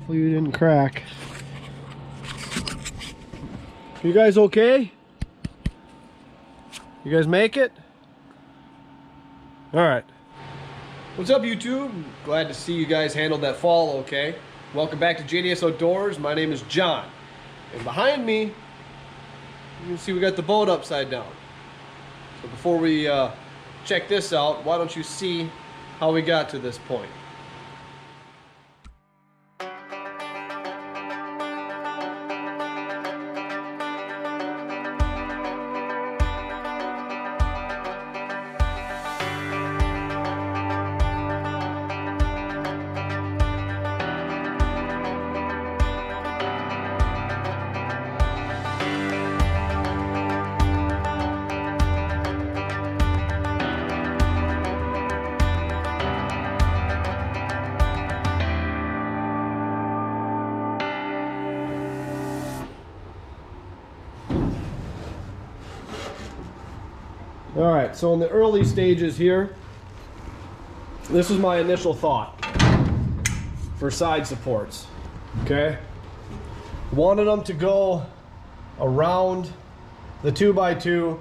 Hopefully you didn't crack. You guys okay? You guys make it? All right. What's up, YouTube? Glad to see you guys handled that fall okay. Welcome back to JDS Outdoors. My name is John. And behind me, you can see we got the boat upside down. So before we check this out, why don't you see how we got to this point? All right, so in the early stages here, this was my initial thought for side supports, okay? Wanted them to go around the 2x2,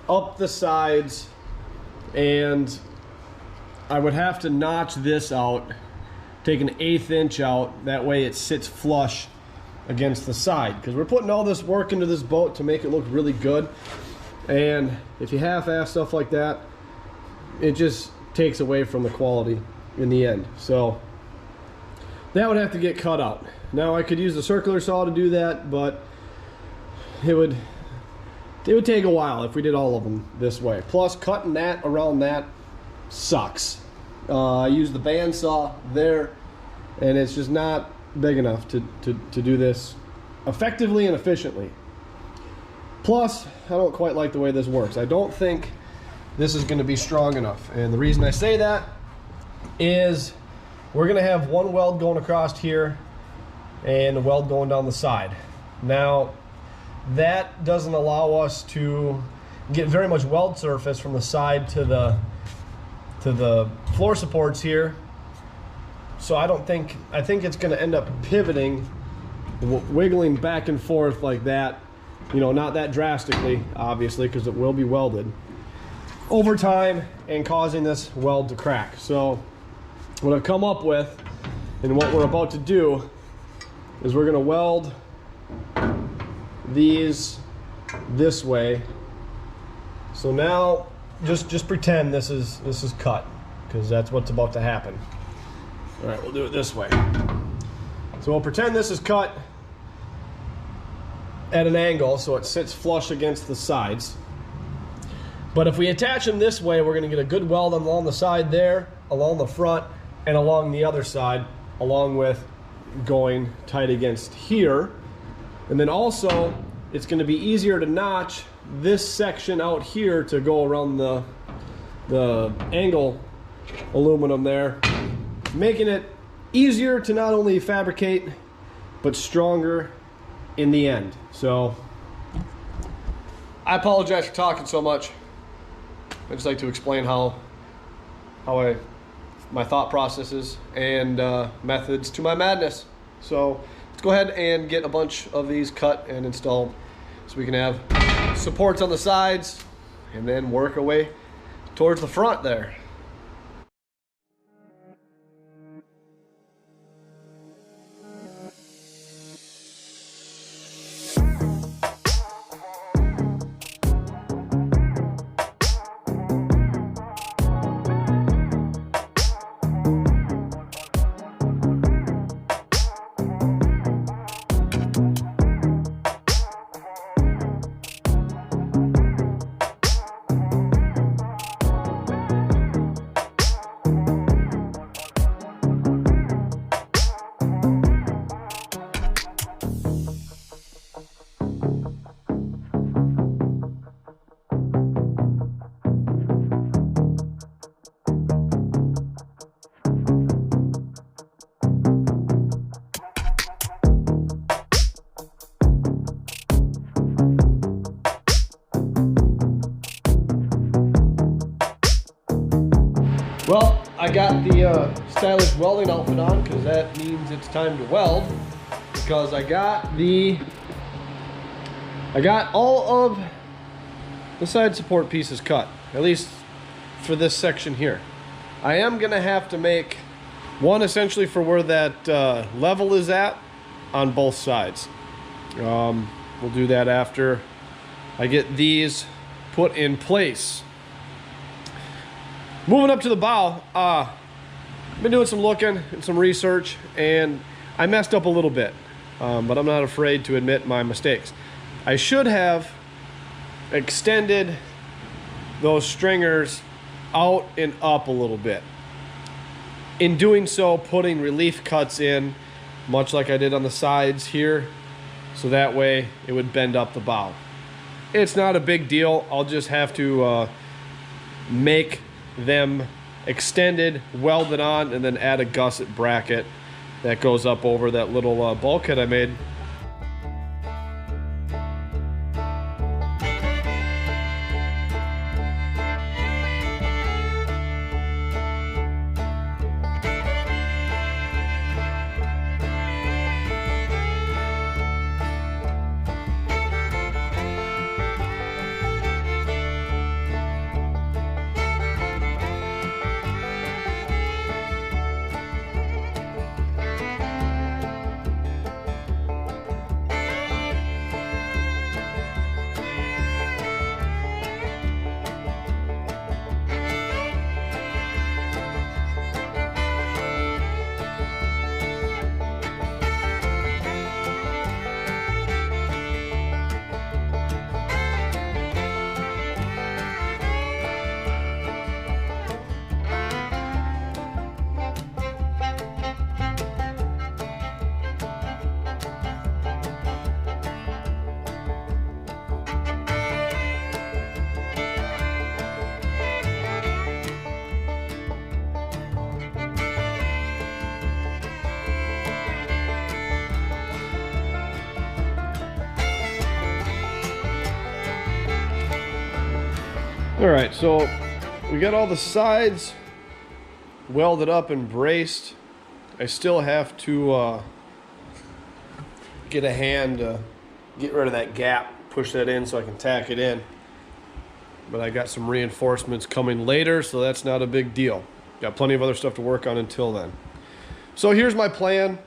up the sides, and I would have to notch this out, take an 1/8 inch out, that way it sits flush against the side, because we're putting all this work into this boat to make it look really good. And if you half-ass stuff like that, it just takes away from the quality in the end. So that would have to get cut out. Now I could use the circular saw to do that, but it would take a while if we did all of them this way. Plus cutting that around that sucks. I use the bandsaw there, and it's just not big enough to do this effectively and efficiently. Plus, I don't quite like the way this works. I don't think this is going to be strong enough. And the reason I say that is we're going to have one weld going across here and a weld going down the side. Now, that doesn't allow us to get very much weld surface from the side to the floor supports here. So I think it's going to end up pivoting, wiggling back and forth like that. You know, not that drastically, obviously, because it will be welded over time and causing this weld to crack. So what I've come up with and what we're about to do is we're going to weld these this way. So now just pretend this is cut, because that's what's about to happen. All right, we'll do it this way. So we'll pretend this is cut at an angle so it sits flush against the sides. But if we attach them this way, we're going to get a good weld along the side there, along the front, and along the other side, along with going tight against here. And then also, it's going to be easier to notch this section out here to go around the angle aluminum there, making it easier to not only fabricate, but stronger in the end. So I apologize for talking so much. I just like to explain how my thought processes and methods to my madness. So let's go ahead and get a bunch of these cut and installed so we can have supports on the sides and then work our way towards the front there. I got the stylish welding outfit on because that means it's time to weld. Because I got all of the side support pieces cut, at least for this section here. I am gonna have to make one essentially for where that level is at on both sides. We'll do that after I get these put in place. Moving up to the bow, I've been doing some looking and some research, and I messed up a little bit, but I'm not afraid to admit my mistakes. I should have extended those stringers out and up a little bit. In doing so, putting relief cuts in, much like I did on the sides here, so that way it would bend up the bow. It's not a big deal. I'll just have to make them extended, welded on, and then add a gusset bracket that goes up over that little bulkhead I made. All right, so we got all the sides welded up and braced. I still have to get a hand to get rid of that gap, push that in so I can tack it in. But I got some reinforcements coming later, so that's not a big deal. Got plenty of other stuff to work on until then. So here's my plan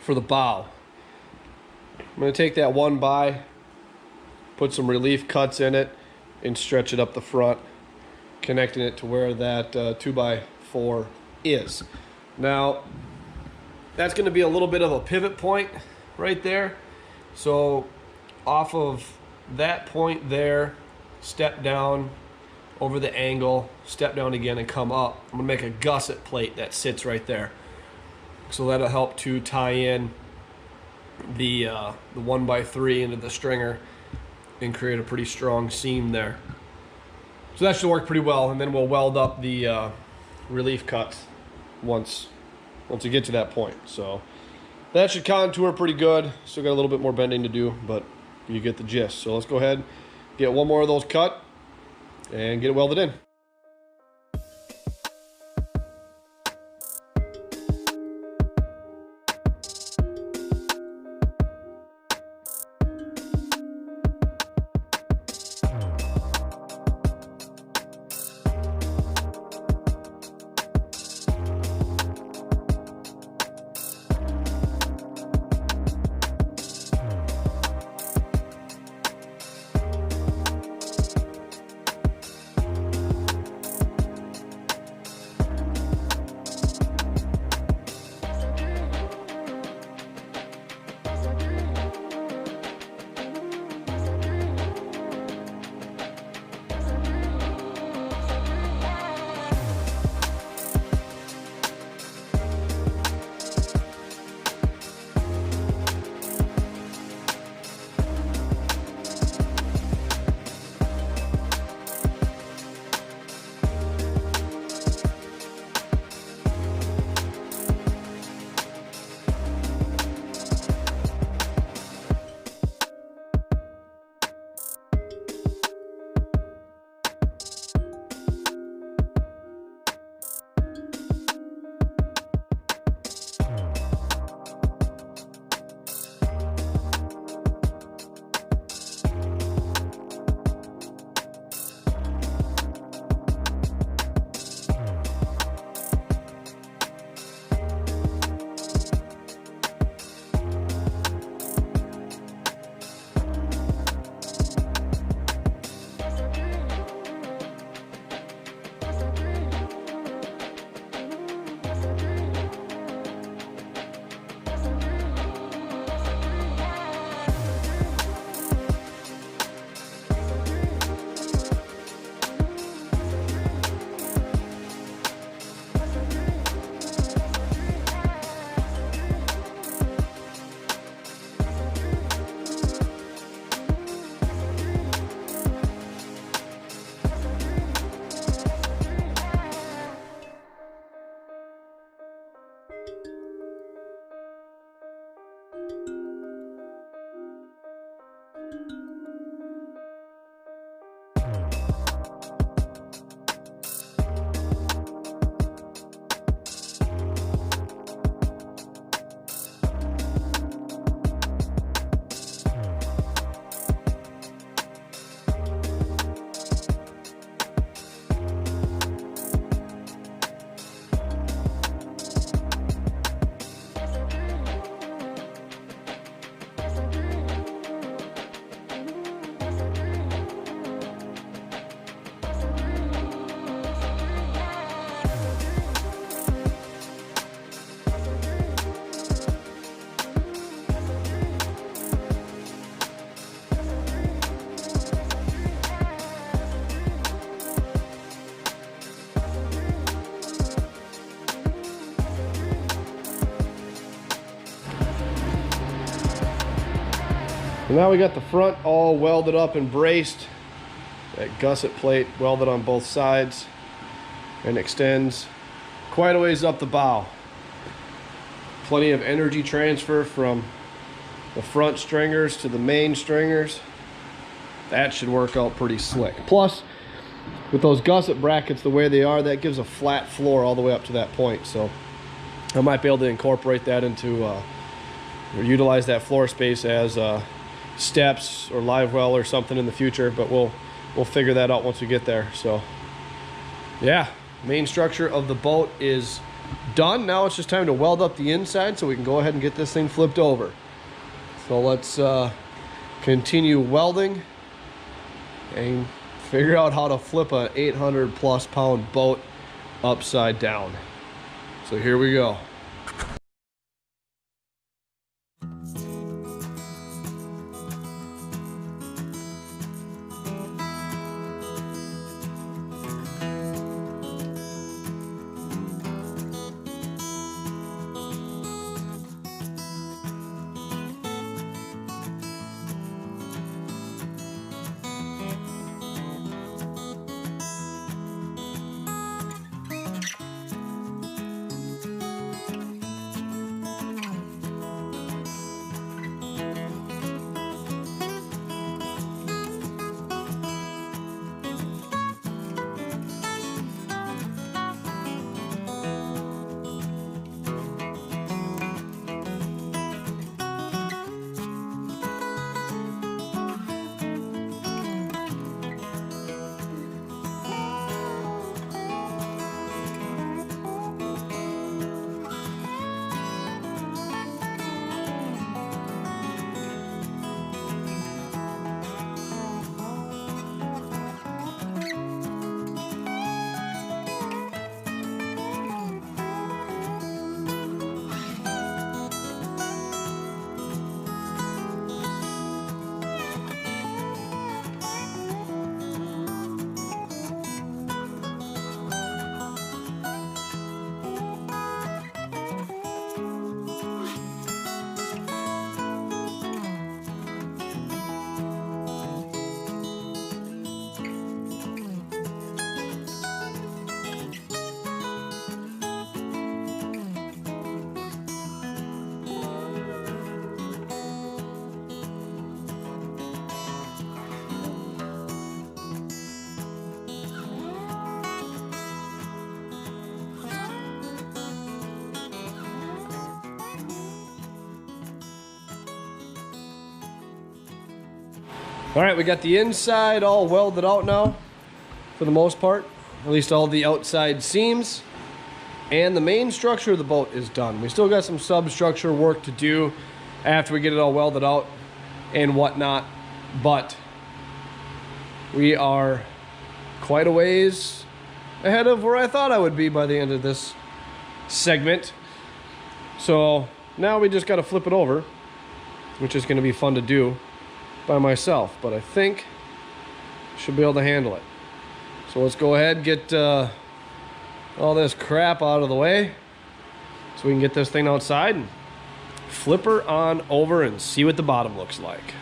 for the bow. I'm gonna take that 1x, put some relief cuts in it, and stretch it up the front, connecting it to where that 2x4 is. Now, that's gonna be a little bit of a pivot point right there. So off of that point there, step down over the angle, step down again and come up. I'm gonna make a gusset plate that sits right there. So that'll help to tie in the 1x3 into the stringer and create a pretty strong seam there. So that should work pretty well, and then we'll weld up the relief cuts once we get to that point. So that should contour pretty good. Still got a little bit more bending to do, but you get the gist. So let's go ahead, get one more of those cut and get it welded in. And now we got the front all welded up and braced. That gusset plate welded on both sides and extends quite a ways up the bow. Plenty of energy transfer from the front stringers to the main stringers. That should work out pretty slick. Plus, with those gusset brackets the way they are, that gives a flat floor all the way up to that point. So I might be able to incorporate that into, or utilize that floor space as steps or live well or something in the future, but we'll figure that out once we get there. So yeah, main structure of the boat is done. Now it's just time to weld up the inside so we can go ahead and get this thing flipped over. So let's continue welding and figure out how to flip a 800+ pound boat upside down. So here we go. All right, we got the inside all welded out now, for the most part. At least all the outside seams. And the main structure of the boat is done. We still got some substructure work to do after we get it all welded out and whatnot. But we are quite a ways ahead of where I thought I would be by the end of this segment. So now we just got to flip it over, which is going to be fun to do by myself, but I think I should be able to handle it. So let's go ahead and get all this crap out of the way so we can get this thing outside and flip her on over and see what the bottom looks like.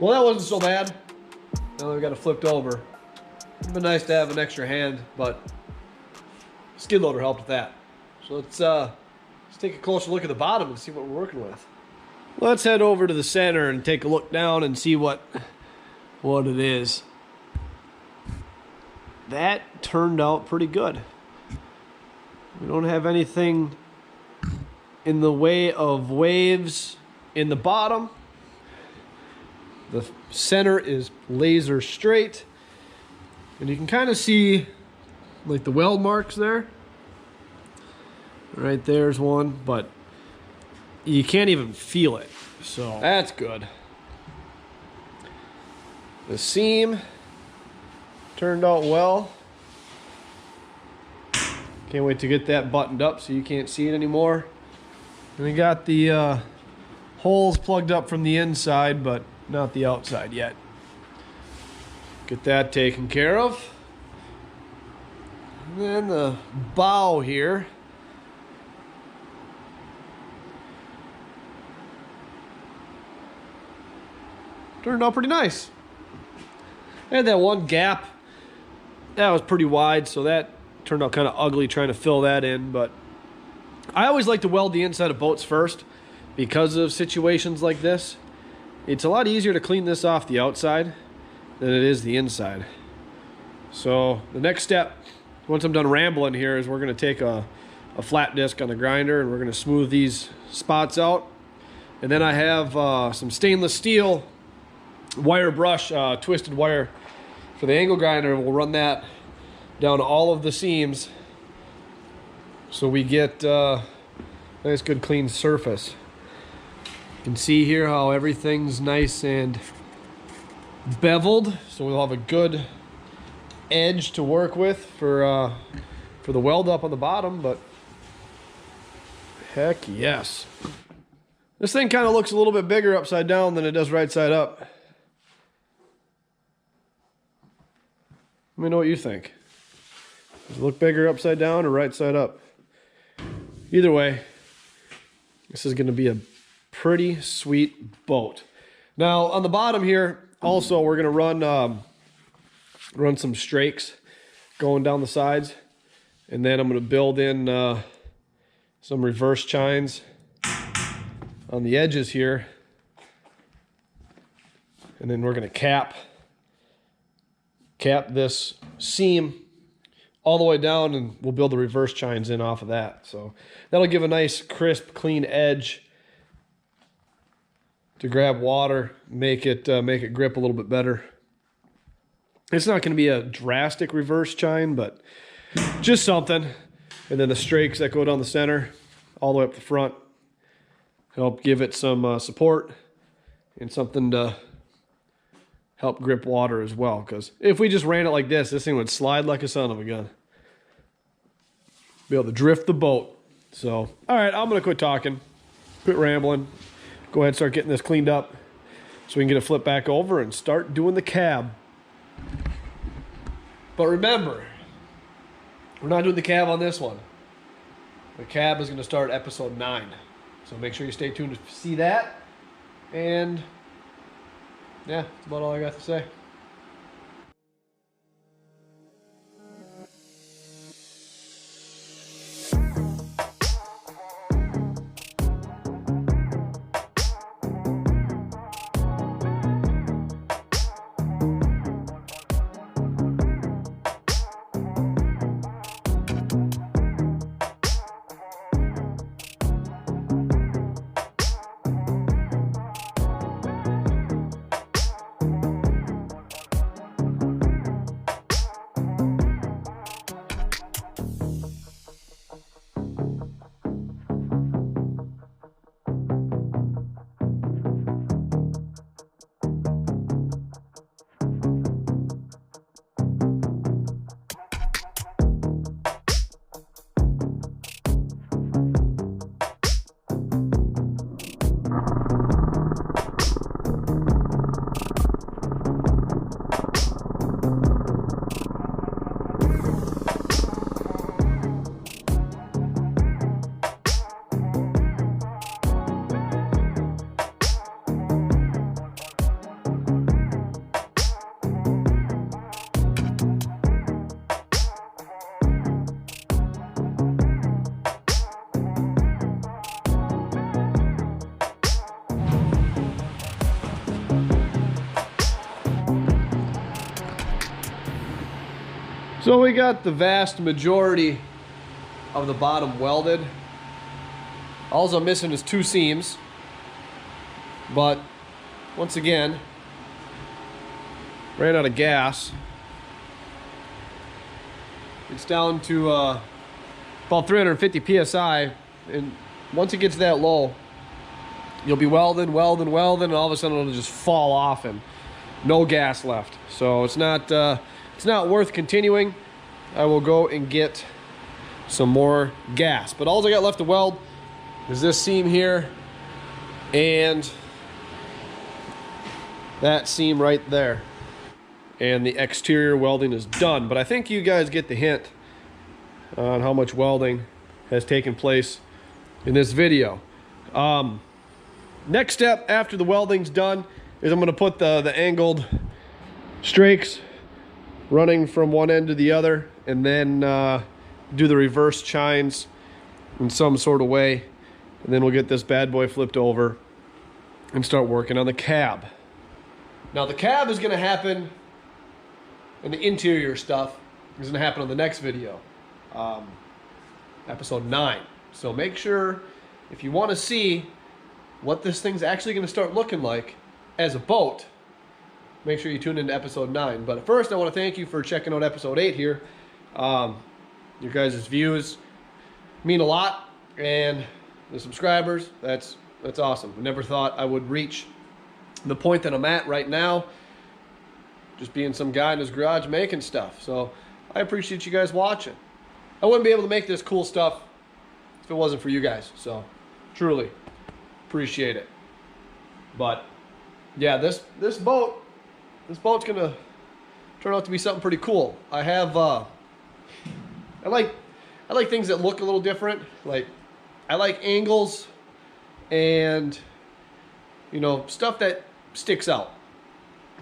Well, that wasn't so bad. Now we've got it flipped over. It'd been nice to have an extra hand, but skid loader helped with that. So let's take a closer look at the bottom and see what we're working with. Let's head over to the center and take a look down and see what it is. That turned out pretty good. We don't have anything in the way of waves in the bottom. The center is laser straight. And you can kind of see like the weld marks there. Right there's one, but you can't even feel it. So that's good. The seam turned out well. Can't wait to get that buttoned up so you can't see it anymore. And we got the holes plugged up from the inside, but not the outside yet. Get that taken care of. And then the bow here. Turned out pretty nice. I had that one gap. That was pretty wide, so that turned out kind of ugly trying to fill that in, but I always like to weld the inside of boats first because of situations like this. It's a lot easier to clean this off the outside than it is the inside. So the next step, once I'm done rambling here, is we're going to take a flat disc on the grinder and we're going to smooth these spots out. And then I have some stainless steel wire brush, twisted wire for the angle grinder. We'll run that down all of the seams so we get nice good clean surface. You can see here how everything's nice and beveled, so we'll have a good edge to work with for the weld up on the bottom. But heck yes, this thing kind of looks a little bit bigger upside down than it does right side up. Let me know what you think. Does it look bigger upside down or right side up? Either way, this is going to be a pretty sweet boat. Now on the bottom here, also we're going to run some strakes going down the sides, and then I'm going to build in some reverse chines on the edges here, and then we're going to cap this seam all the way down, and we'll build the reverse chines in off of that. So that'll give a nice crisp clean edge to grab water, make it grip a little bit better. It's not going to be a drastic reverse chine, but just something. And then the strakes that go down the center all the way up the front help give it some support and something to help grip water as well, because if we just ran it like this thing would slide like a son of a gun. Be able to drift the boat. So, all right, I'm going to quit talking, quit rambling, go ahead and start getting this cleaned up so we can get it flipped back over and start doing the cab. But remember, we're not doing the cab on this one. The cab is going to start episode 9. So make sure you stay tuned to see that. And yeah, that's about all I got to say. So we got the vast majority of the bottom welded. All I'm missing is 2 seams. But once again, ran out of gas. It's down to about 350 psi, and once it gets that low, you'll be welding, and all of a sudden it'll just fall off and no gas left. So it's not worth continuing. I will go and get some more gas. But all I got left to weld is this seam here and that seam right there. And the exterior welding is done. But I think you guys get the hint on how much welding has taken place in this video. Next step after the welding's done is I'm going to put the angled strakes running from one end to the other, and then do the reverse chines in some sort of way, and then we'll get this bad boy flipped over and start working on the cab. Now the cab is going to happen, and the interior stuff is going to happen on the next video, episode 9. So make sure, if you want to see what this thing's actually going to start looking like as a boat, make sure you tune into episode 9. But first, I want to thank you for checking out episode 8 here. Your guys' views mean a lot, and the subscribers, that's awesome. I never thought I would reach the point that I'm at right now, just being some guy in his garage making stuff. So I appreciate you guys watching. I wouldn't be able to make this cool stuff if it wasn't for you guys. So truly appreciate it. But yeah, this boat's gonna turn out to be something pretty cool. I have I like things that look a little different. Like, I like angles and, you know, stuff that sticks out.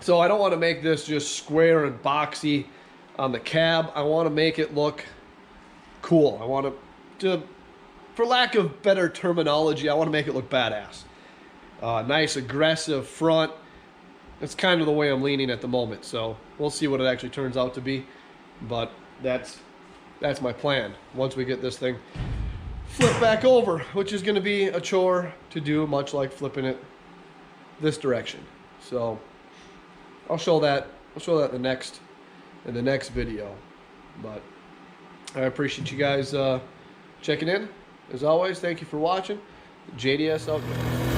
So I don't want to make this just square and boxy on the cab. I want to make it look cool. I want to, for lack of better terminology, I want to make it look badass. Nice aggressive front. That's kind of the way I'm leaning at the moment. So we'll see what it actually turns out to be. But that's my plan. Once we get this thing flipped back over, which is going to be a chore to do, much like flipping it this direction. So I'll show that in the next video. But I appreciate you guys checking in. As always, thank you for watching. JDS out there.